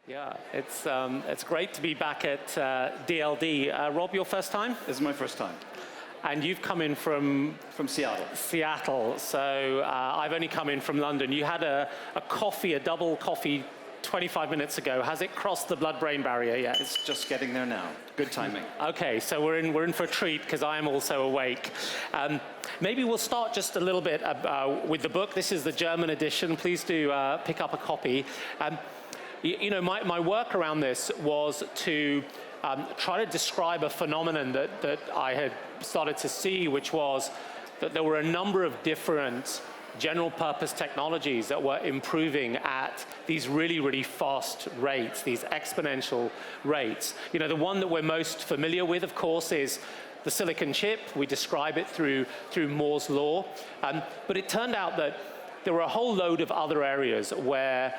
Yeah, it's great to be back at DLD. Rob, your first time? This is my first time. And you've come in from Seattle. Seattle. So I've only come in from London. You had a coffee, a double coffee 25 minutes ago. Has it crossed the blood-brain barrier yet? It's just getting there now. Good timing. Okay, so we're in for a treat because I am also awake. Maybe we'll start just a little bit with the book. This is the German edition. Please do pick up a copy. You know, my work around this was to try to describe a phenomenon that I had started to see, which was that there were a number of different general purpose technologies that were improving at these really, really fast rates, these exponential rates. You know, the one that we're most familiar with, of course, is the silicon chip. We describe it through Moore's law. But it turned out that there were a whole load of other areas where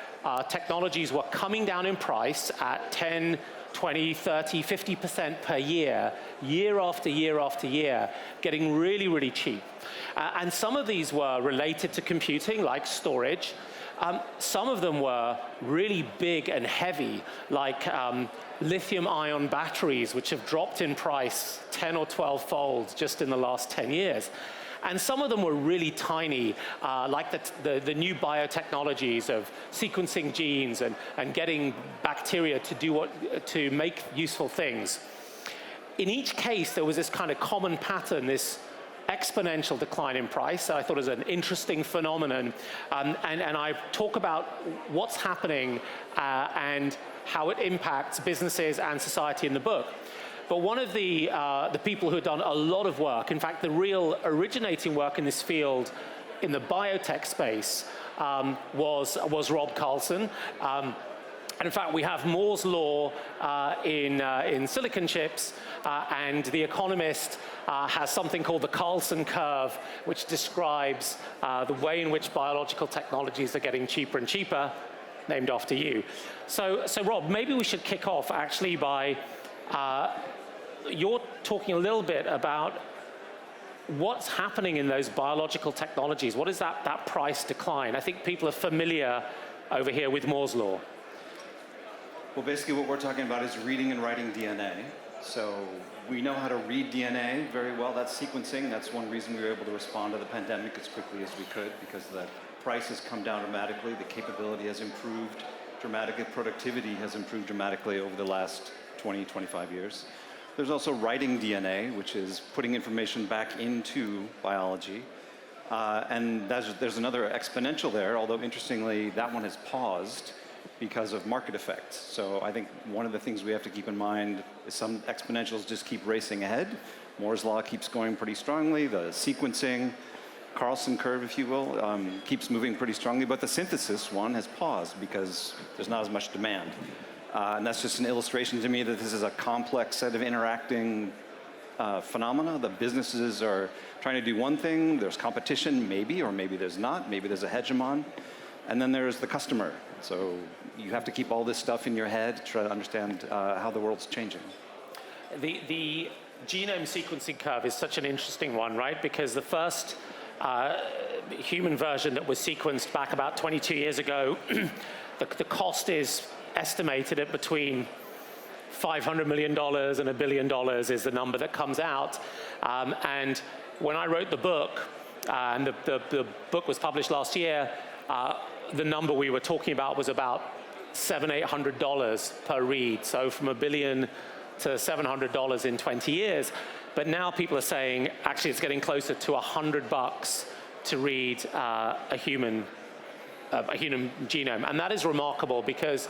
technologies were coming down in price at 10, 20, 30, 50% per year, year after year after year, getting really, really cheap. And some of these were related to computing, like storage. Some of them were really big and heavy, like lithium-ion batteries, which have dropped in price 10 or 12 folds just in the last 10 years. And some of them were really tiny, like the new biotechnologies of sequencing genes and getting bacteria to make useful things. In each case, there was this kind of common pattern, this exponential decline in price that I thought was an interesting phenomenon. And I talk about what's happening and how it impacts businesses and society in the book. But one of the people who had done a lot of work, in fact, the real originating work in this field in the biotech space was Rob Carlson. And in fact, we have Moore's law in silicon chips, and The Economist has something called the Carlson curve, which describes the way in which biological technologies are getting cheaper and cheaper, named after you. So Rob, maybe we should kick off actually by you're talking a little bit about what's happening in those biological technologies. What is that price decline? I think people are familiar over here with Moore's law. Well, basically what we're talking about is reading and writing DNA. So we know how to read DNA very well. That's sequencing. That's one reason we were able to respond to the pandemic as quickly as we could, because the price has come down dramatically. The capability has improved dramatically. Productivity has improved dramatically over the last 20, 25 years. There's also writing DNA, which is putting information back into biology. And there's another exponential there, although interestingly, that one has paused because of market effects. So I think one of the things we have to keep in mind is some exponentials just keep racing ahead. Moore's law keeps going pretty strongly. The sequencing, Carlson curve, if you will, keeps moving pretty strongly. But the synthesis one has paused because there's not as much demand. And that's just an illustration to me that this is a complex set of interacting phenomena. The businesses are trying to do one thing. There's competition, maybe, or maybe there's not. Maybe there's a hegemon. And then there's the customer. So you have to keep all this stuff in your head to try to understand how the world's changing. The genome sequencing curve is such an interesting one, right? Because the first human version that was sequenced back about 22 years ago, the cost is estimated at between $500 million and $1 billion is the number that comes out. And when I wrote the book, and the book was published last year, the number we were talking about was about $700-800 per read. So from $1 billion to $700 in 20 years. But now people are saying, actually it's getting closer to $100 to read a human genome. And that is remarkable because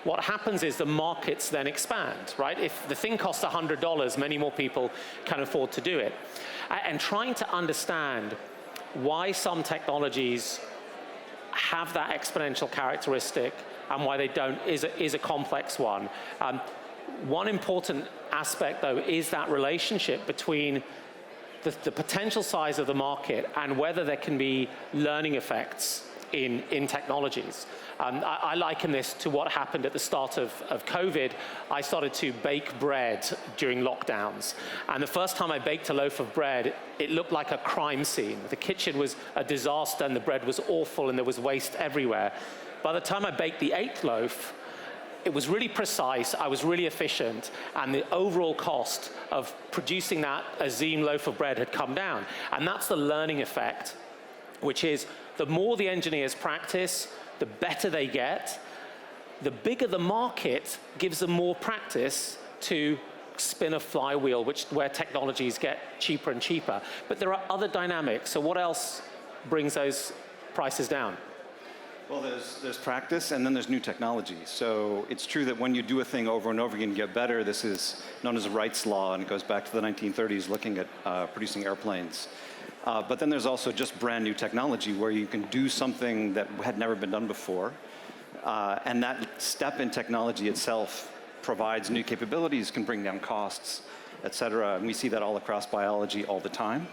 what happens is the markets then expand, right? If the thing costs $100, many more people can afford to do it. And trying to understand why some technologies have that exponential characteristic and why they don't is a complex one. One important aspect, though, is that relationship between the potential size of the market and whether there can be learning effects in technologies. I liken this to what happened at the start of COVID. I started to bake bread during lockdowns. And the first time I baked a loaf of bread, it looked like a crime scene. The kitchen was a disaster and the bread was awful and there was waste everywhere. By the time I baked the 8th loaf, it was really precise, I was really efficient, and the overall cost of producing that Azeem loaf of bread had come down. And that's the learning effect, which is the more the engineers practice, the better they get. The bigger the market gives them more practice to spin a flywheel, where technologies get cheaper and cheaper. But there are other dynamics. So what else brings those prices down? Well, there's practice, and then there's new technology. So it's true that when you do a thing over and over again, you get better. This is known as Wright's Law, and it goes back to the 1930s, looking at producing airplanes. But then there's also just brand new technology where you can do something that had never been done before. And that step in technology itself provides new capabilities, can bring down costs, et cetera. And we see that all across biology all the time.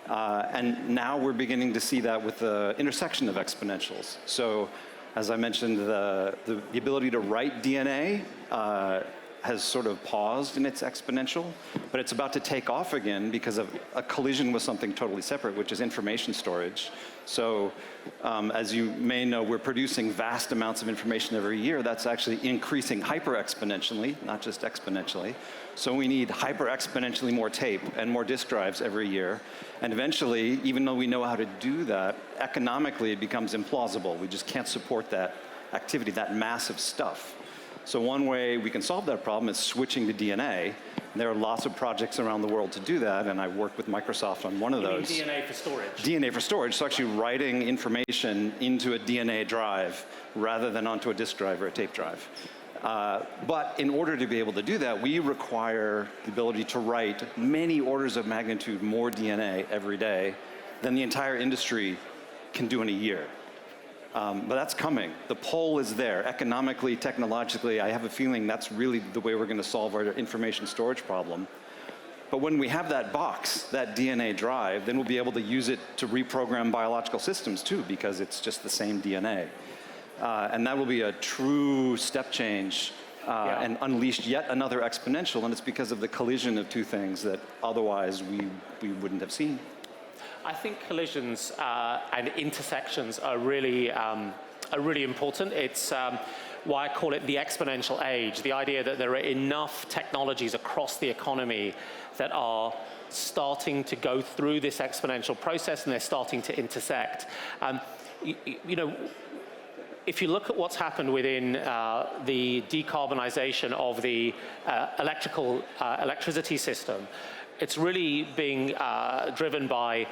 And now we're beginning to see that with the intersection of exponentials. So as I mentioned, the ability to write DNA has sort of paused in its exponential, but it's about to take off again because of a collision with something totally separate, which is information storage. So as you may know, we're producing vast amounts of information every year. That's actually increasing hyper-exponentially, not just exponentially. So we need hyper-exponentially more tape and more disk drives every year. And eventually, even though we know how to do that, economically it becomes implausible. We just can't support that activity, that massive stuff. So one way we can solve that problem is switching to DNA. There are lots of projects around the world to do that, and I worked with Microsoft on one of those. You mean DNA for storage? DNA for storage, so actually writing information into a DNA drive rather than onto a disk drive or a tape drive. But in order to be able to do that, we require the ability to write many orders of magnitude more DNA every day than the entire industry can do in a year. But that's coming. The pull is there. Economically, technologically, I have a feeling that's really the way we're going to solve our information storage problem. But when we have that box, that DNA drive, then we'll be able to use it to reprogram biological systems too, because it's just the same DNA. And that will be a true step change and unleash yet another exponential, and it's because of the collision of two things that otherwise we wouldn't have seen. I think collisions and intersections are really important. It's why I call it the exponential age, the idea that there are enough technologies across the economy that are starting to go through this exponential process and they're starting to intersect. You know, if you look at what's happened within the decarbonization of the electricity system, it's really being driven by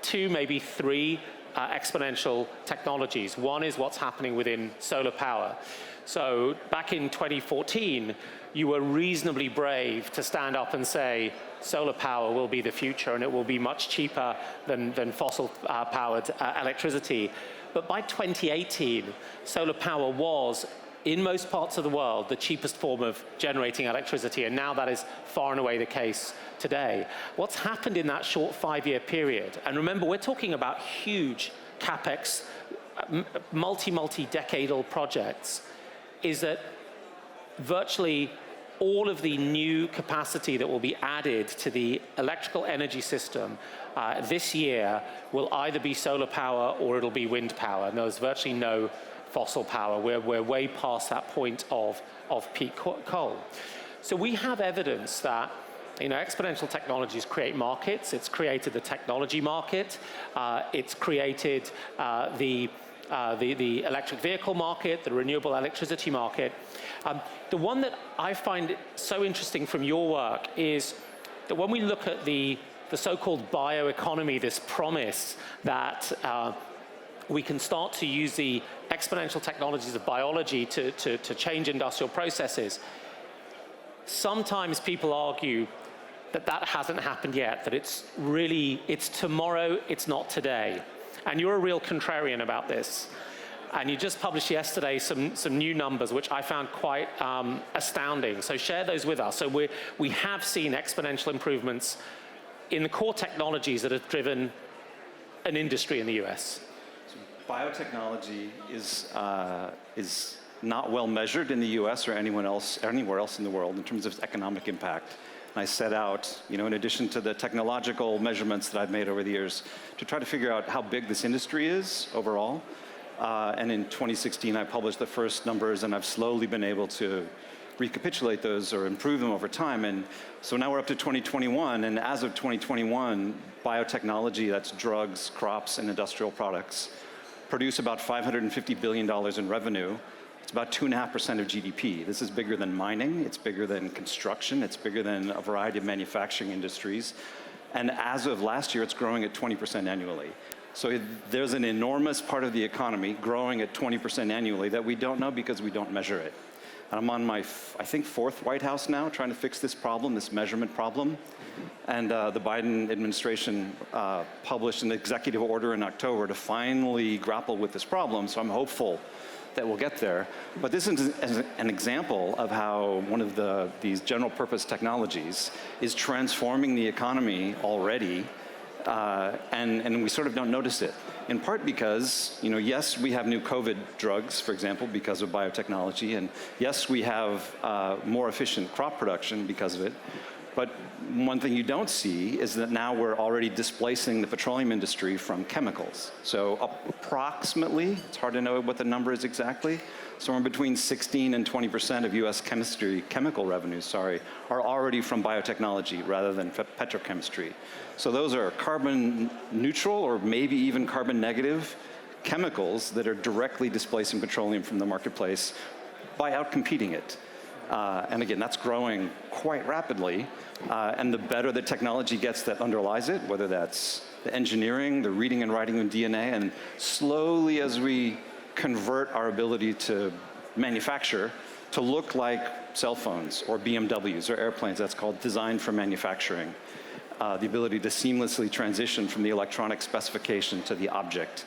two, maybe three exponential technologies. One is what's happening within solar power. So back in 2014, you were reasonably brave to stand up and say, solar power will be the future and it will be much cheaper than fossil-powered electricity. But by 2018, solar power was, in most parts of the world, the cheapest form of generating electricity, and now that is far and away the case today. What's happened in that short 5-year period, and remember, we're talking about huge CapEx, multi-decadal projects, is that virtually all of the new capacity that will be added to the electrical energy system this year will either be solar power or it'll be wind power, and there's virtually no fossil power. We're way past that point of peak coal. So we have evidence that exponential technologies create markets. It's created the technology market. It's created the electric vehicle market, the renewable electricity market. The one that I find so interesting from your work is that when we look at the so-called bioeconomy, this promise that we can start to use the exponential technologies of biology to change industrial processes. Sometimes people argue that that hasn't happened yet, that it's tomorrow, it's not today. And you're a real contrarian about this. And you just published yesterday some new numbers, which I found quite astounding. So share those with us. So we have seen exponential improvements in the core technologies that have driven an industry in the US. Biotechnology is not well measured in the US or anywhere else in the world in terms of its economic impact. And I set out, in addition to the technological measurements that I've made over the years, to try to figure out how big this industry is overall. And in 2016, I published the first numbers, and I've slowly been able to recapitulate those or improve them over time. And so now we're up to 2021, and as of 2021, biotechnology, that's drugs, crops, and industrial products, produce about $550 billion in revenue. It's about 2.5% of GDP. This is bigger than mining, it's bigger than construction, it's bigger than a variety of manufacturing industries. And as of last year, it's growing at 20% annually. So there's an enormous part of the economy growing at 20% annually that we don't know because we don't measure it. And I'm on my, I think, fourth White House now trying to fix this problem, this measurement problem. And the Biden administration published an executive order in October to finally grapple with this problem. So I'm hopeful that we'll get there. But this is an example of how one of these general purpose technologies is transforming the economy already, and we sort of don't notice it. In part because, yes, we have new COVID drugs, for example, because of biotechnology, and yes, we have more efficient crop production because of it. But one thing you don't see is that now we're already displacing the petroleum industry from chemicals. So approximately, it's hard to know what the number is exactly, somewhere between 16 and 20% of US chemical revenues, are already from biotechnology rather than petrochemistry. So those are carbon neutral or maybe even carbon negative chemicals that are directly displacing petroleum from the marketplace by outcompeting it. And again, that's growing quite rapidly. And the better the technology gets that underlies it, whether that's the engineering, the reading and writing of DNA, and slowly as we convert our ability to manufacture to look like cell phones or BMWs or airplanes, that's called design for manufacturing. The ability to seamlessly transition from the electronic specification to the object.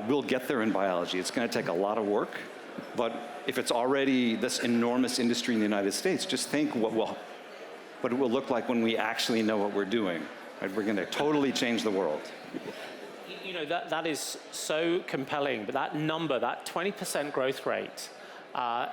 We'll get there in biology. It's going to take a lot of work, but if it's already this enormous industry in the United States, just think what it will look like when we actually know what we're doing. Right? We're going to totally change the world. That is so compelling, but that number, that 20% growth rate,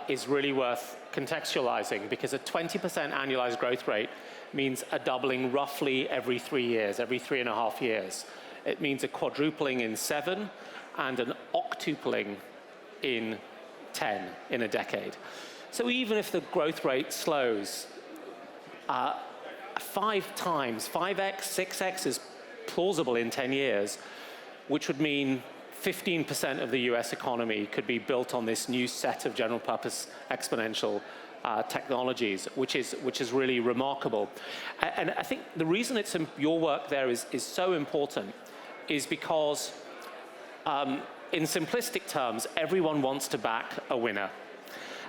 is really worth contextualizing, because a 20% annualized growth rate means a doubling roughly every 3 years, every 3.5 years. It means a quadrupling in 7 and an octupling in 10 in a decade. So even if the growth rate slows, 5 times, 5x, 6x is plausible in 10 years, which would mean 15% of the US economy could be built on this new set of general purpose exponential technologies, which is really remarkable. And I think the reason your work there is so important is because in simplistic terms, everyone wants to back a winner.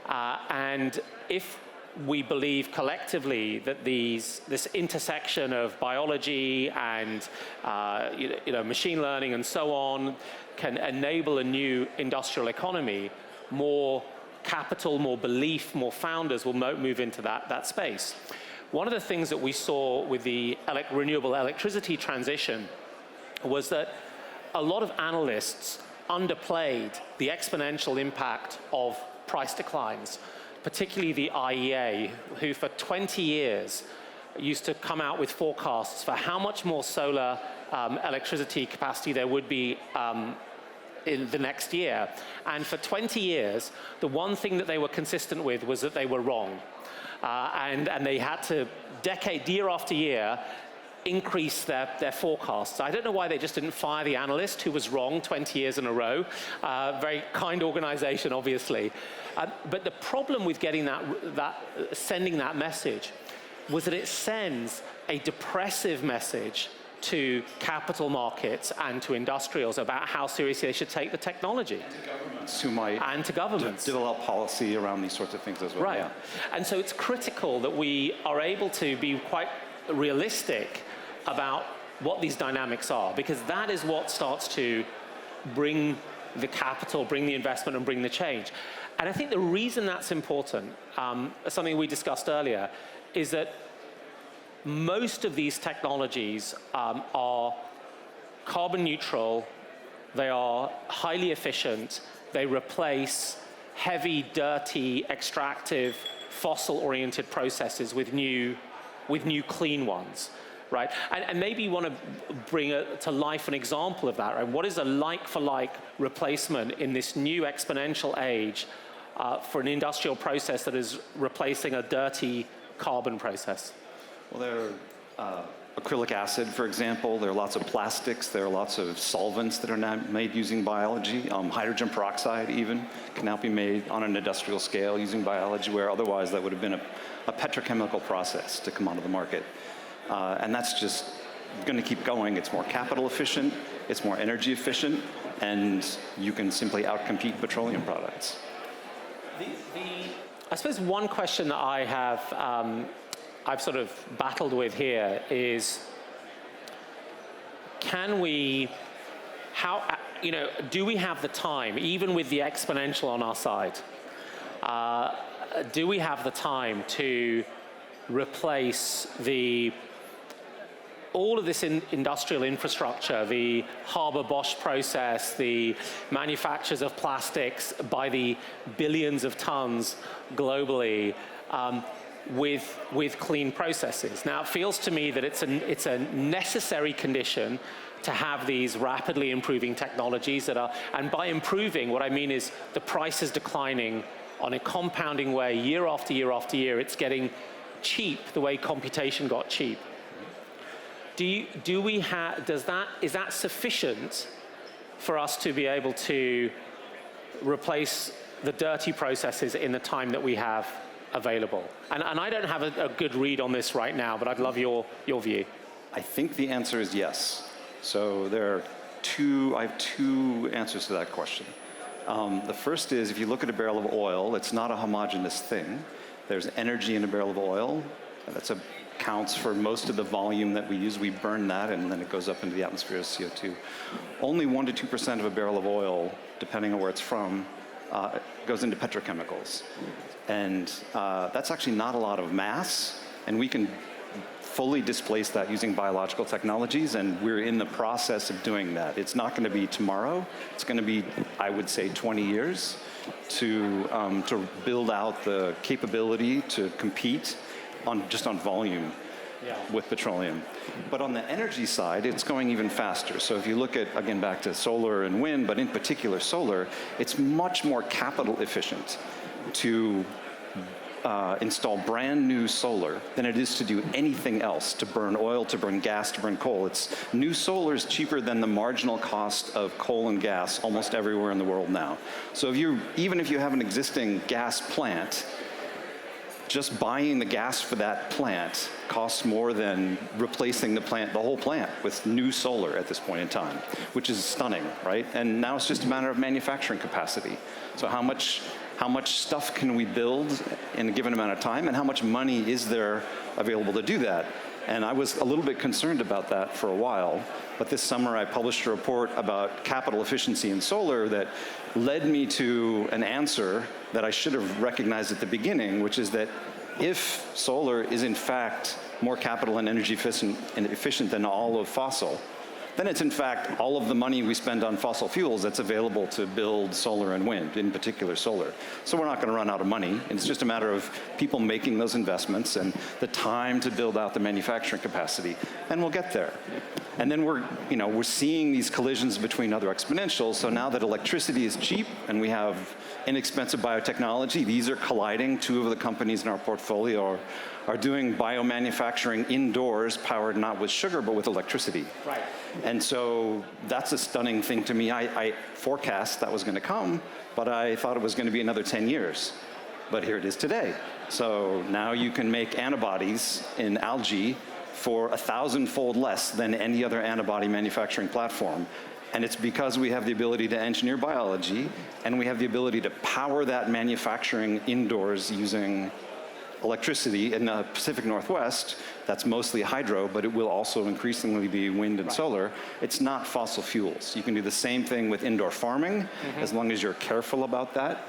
And if we believe collectively that this intersection of biology and machine learning and so on can enable a new industrial economy, more capital, more belief, more founders will move into that space. One of the things that we saw with the renewable electricity transition was that a lot of analysts underplayed the exponential impact of price declines, particularly the IEA, who for 20 years used to come out with forecasts for how much more solar electricity capacity there would be in the next year. And for 20 years, the one thing that they were consistent with was that they were wrong. And they had to, year after year, increase their forecasts. I don't know why they just didn't fire the analyst who was wrong 20 years in a row. Very kind organization, obviously. But the problem with getting sending that message was that it sends a depressive message to capital markets and to industrials about how seriously they should take the technology. And to governments who might and to governments. Develop policy around these sorts of things as well. Right. Yeah. And so it's critical that we are able to be quite realistic about what these dynamics are, because that is what starts to bring the capital, bring the investment, and bring the change. And I think the reason that's important, something we discussed earlier, is that most of these technologies are carbon neutral, they are highly efficient, they replace heavy, dirty, extractive, fossil-oriented processes with new clean ones. right? And maybe you want to bring to life an example of that, right? What is a like-for-like replacement in this new exponential age for an industrial process that is replacing a dirty carbon process? Well, there are acrylic acid, for example. There are lots of plastics. There are lots of solvents that are now made using biology. Hydrogen peroxide even can now be made on an industrial scale using biology, where otherwise that would have been a petrochemical process to come onto the market. And that's just going to keep going. It's more capital efficient, it's more energy efficient, and you can simply outcompete petroleum products. I suppose one question that I have, I've sort of battled with here is, can we, do we have the time, even with the exponential on our side, do we have the time to replace all of this industrial infrastructure, the Haber-Bosch process, the manufacturers of plastics by the billions of tons globally, with clean processes? Now, it feels to me that it's a necessary condition to have these rapidly improving technologies that are, and by improving, what I mean is the price is declining on a compounding way year after year after year. It's getting cheap the way computation got cheap. Is that sufficient for us to be able to replace the dirty processes in the time that we have available? And I don't have a good read on this right now, but I'd love your view. I think the answer is yes. So I have two answers to that question. The first is, if you look at a barrel of oil, it's not a homogeneous thing. There's energy in a barrel of oil. That counts for most of the volume that we use. We burn that, and then it goes up into the atmosphere as CO2. Only 1% to 2% of a barrel of oil, depending on where it's from, goes into petrochemicals. And that's actually not a lot of mass, and we can fully displace that using biological technologies, and we're in the process of doing that. It's not going to be tomorrow. It's going to be, I would say, 20 years to build out the capability to compete just on volume with petroleum. But on the energy side, it's going even faster. So if you look at, again, back to solar and wind, but in particular solar, it's much more capital efficient to install brand new solar than it is to do anything else, to burn oil, to burn gas, to burn coal. New solar is cheaper than the marginal cost of coal and gas almost everywhere in the world now. So even if you have an existing gas plant, just buying the gas for that plant costs more than replacing the whole plant with new solar at this point in time, which is stunning, right? And now it's just a matter of manufacturing capacity. So how much stuff can we build in a given amount of time, and how much money is there available to do that? And I was a little bit concerned about that for a while, but this summer I published a report about capital efficiency in solar that led me to an answer that I should have recognized at the beginning, which is that if solar is in fact more capital and energy efficient than all of fossil, then it's in fact all of the money we spend on fossil fuels that's available to build solar and wind, in particular solar. So we're not going to run out of money. It's just a matter of people making those investments and the time to build out the manufacturing capacity, and we'll get there. And then we're seeing these collisions between other exponentials. So now that electricity is cheap and we have inexpensive biotechnology, these are colliding. Two of the companies in our portfolio are doing biomanufacturing indoors, powered not with sugar, but with electricity. Right. And so that's a stunning thing to me. I forecast that was going to come, but I thought it was going to be another 10 years. But here it is today. So now you can make antibodies in algae for 1,000-fold less than any other antibody manufacturing platform. And it's because we have the ability to engineer biology, and we have the ability to power that manufacturing indoors using electricity. In the Pacific Northwest, that's mostly hydro, but it will also increasingly be wind and solar. It's not fossil fuels. You can do the same thing with indoor farming, as long as you're careful about that.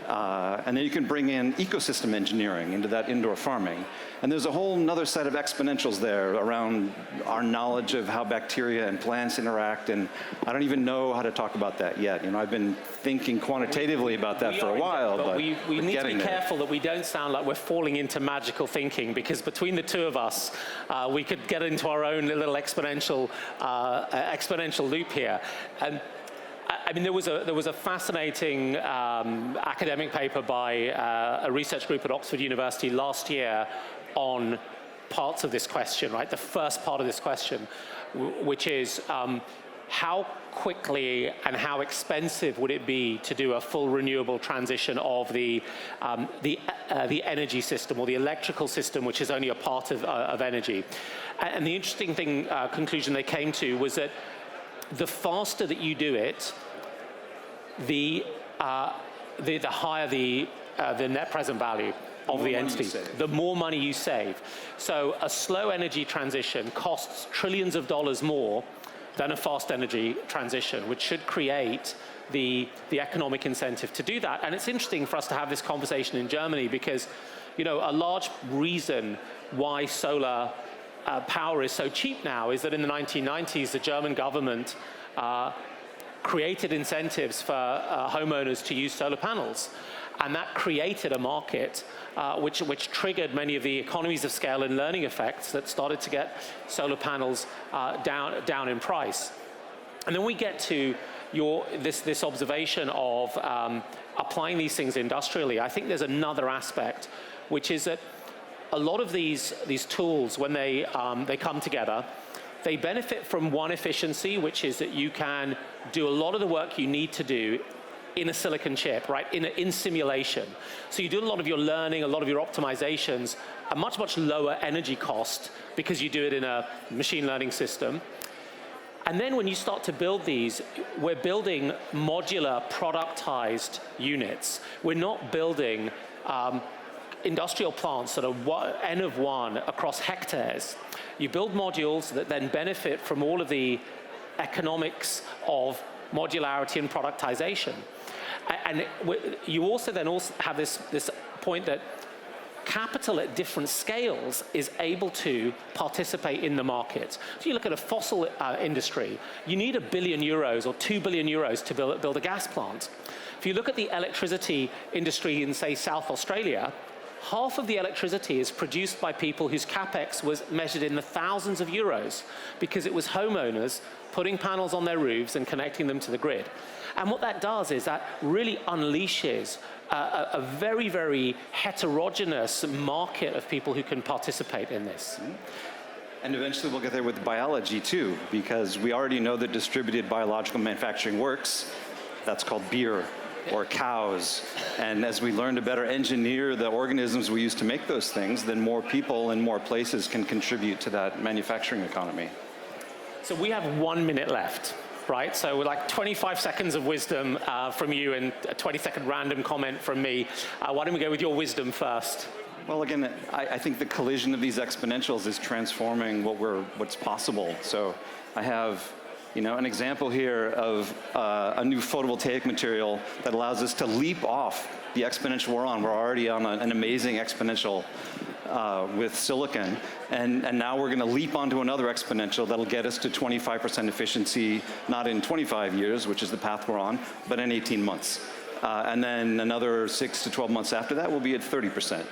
And then you can bring in ecosystem engineering into that indoor farming. And there's a whole nother set of exponentials there around our knowledge of how bacteria and plants interact, and I don't even know how to talk about that yet. You know, I've been thinking quantitatively about that for a while, but we need to be careful that we don't sound like we're falling into magical thinking, because between the two of us, we could get into our own little exponential loop here. And I mean, there was a fascinating academic paper by a research group at Oxford University last year on parts of this question, right? The first part of this question, which is how quickly and how expensive would it be to do a full renewable transition of the energy system, or the electrical system, which is only a part of energy. And the interesting conclusion they came to was that the faster that you do it, the higher the net present value of the entity, the more money you save. So a slow energy transition costs trillions of dollars more than a fast energy transition, which should create the economic incentive to do that. And it's interesting for us to have this conversation in Germany, because, you know, a large reason why solar power is so cheap now is that in the 1990s, the German government created incentives for homeowners to use solar panels. And that created a market which triggered many of the economies of scale and learning effects that started to get solar panels down in price. And then we get to this observation of applying these things industrially. I think there's another aspect, which is that a lot of these tools, when they come together, they benefit from one efficiency, which is that you can do a lot of the work you need to do in a silicon chip, right, in simulation. So you do a lot of your learning, a lot of your optimizations, a much, much lower energy cost, because you do it in a machine learning system. And then when you start to build these, we're building modular, productized units. We're not building industrial plants that are N of 1 across hectares. You build modules that then benefit from all of the economics of modularity and productization. And you also have this point that capital at different scales is able to participate in the market. So you look at a fossil industry, you need €1 billion or €2 billion to build a gas plant. If you look at the electricity industry in, say, South Australia, half of the electricity is produced by people whose capex was measured in the thousands of euros, because it was homeowners putting panels on their roofs and connecting them to the grid. And what that does is that really unleashes a very, very heterogeneous market of people who can participate in this. And eventually we'll get there with biology too, because we already know that distributed biological manufacturing works. That's called beer or cows. And as we learn to better engineer the organisms we use to make those things, then more people in more places can contribute to that manufacturing economy. So we have 1 minute left, right? So we're like 25 seconds of wisdom from you and a 20-second random comment from me. Why don't we go with your wisdom first? Well, again, I think the collision of these exponentials is transforming what's possible. So I have, you know, an example here of a new photovoltaic material that allows us to leap off the exponential we're on. We're already on an amazing exponential with silicon, and now we're going to leap onto another exponential that'll get us to 25% efficiency, not in 25 years, which is the path we're on, but in 18 months. And then another 6 to 12 months after that, we'll be at 30%.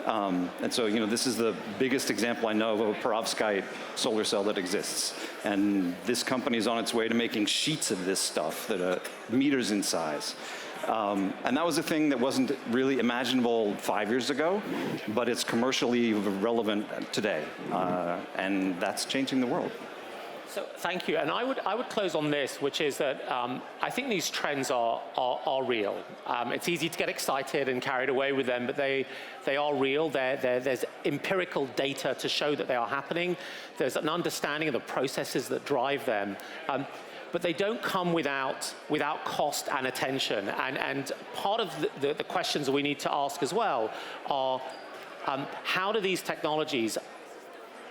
And so, you know, this is the biggest example I know of a perovskite solar cell that exists. And this company is on its way to making sheets of this stuff that are meters in size. And that was a thing that wasn't really imaginable 5 years ago, but it's commercially relevant today. And that's changing the world. So thank you, and I would close on this, which is that I think these trends are real. It's easy to get excited and carried away with them, but they are real. There's empirical data to show that they are happening. There's an understanding of the processes that drive them, but they don't come without cost and attention. And part of the questions that we need to ask as well are how do these technologies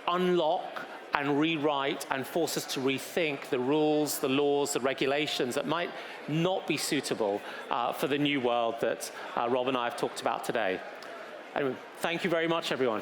unlock and rewrite and force us to rethink the rules, the laws, the regulations that might not be suitable for the new world that Rob and I have talked about today. Anyway, thank you very much, everyone.